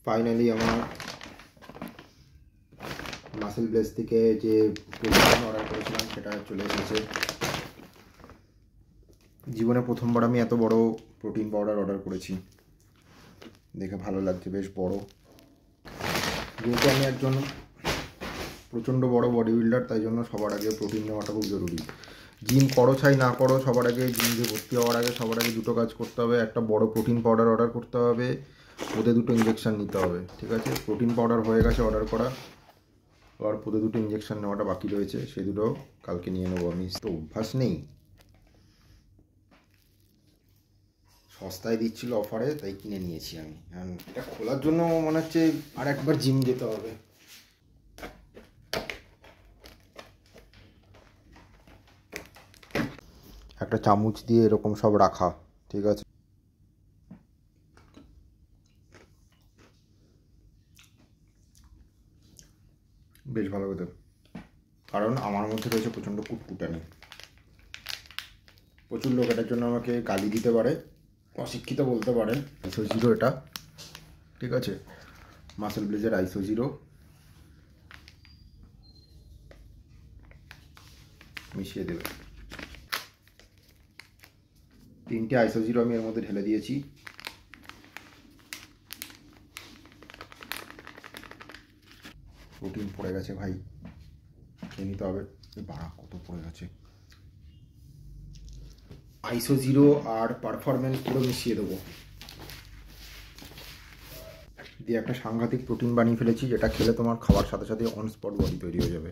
Finally আমার muscle bless থেকে যে প্রোটিন অর্ডার করেছিলাম সেটা চলে এসেছে। জীবনে প্রথমবার আমি এত বড় প্রোটিন পাউডার অর্ডার করেছি, দেখে ভালো লাগছে, বেশ বড়। যেহেতু আমি একজন প্রচণ্ড বড় বডি বিল্ডার, তাই জন্য সবার আগে প্রোটিন নেওয়াটা খুব জরুরি। জিম করো চাই না করো, সবার আগে জিমে ভর্তি হওয়ার আগে সবার আগে দুটো কাজ করতে হবে। একটা বড় প্রোটিন পাউডার অর্ডার করতে হবে, ওতে দুটো ইঞ্জেকশান নিতে হবে। ঠিক আছে, প্রোটিন পাউডার হয়ে গেছে অর্ডার করা, আর ওতে দুটো ইঞ্জেকশান নেওয়াটা বাকি রয়েছে, সেই দুটো কালকে নিয়ে নেবো। আমি তো অভ্যাস নেই, সস্তায় দিচ্ছিল অফারে, তাই কিনে নিয়েছি আমি। এটা খোলার জন্য মনে হচ্ছে আর একবার জিম যেতে হবে। একটা চামচ দিয়ে এরকম সব রাখা, ঠিক আছে। বেশ ভালো হতো, কারণ আমার মধ্যে রয়েছে প্রচণ্ড কুটকুটানি। প্রচুর লোক এটার জন্য আমাকে গালি দিতে পারে, অশিক্ষিত বলতে পারে। আইসো জিরো এটা, ঠিক আছে, মাসেল ব্লেজের আইসো জিরো। মিশিয়ে দেবে 3টে আইসো জিরো আমি এর মধ্যে ঢেলে দিয়েছি। প্রোটিন পড়ে গেছে ভাই, খেয়ে নিতে হবে। বাড়া কত পড়ে গেছে। আইসো জিরো আর পারফরম্যান্স পুরো মিশিয়ে দেবো, দিয়ে একটা সাংঘাতিক প্রোটিন বানিয়ে ফেলেছি, যেটা খেলে তোমার খাওয়ার সাথে সাথে অন স্পট বডি তৈরি হয়ে যাবে।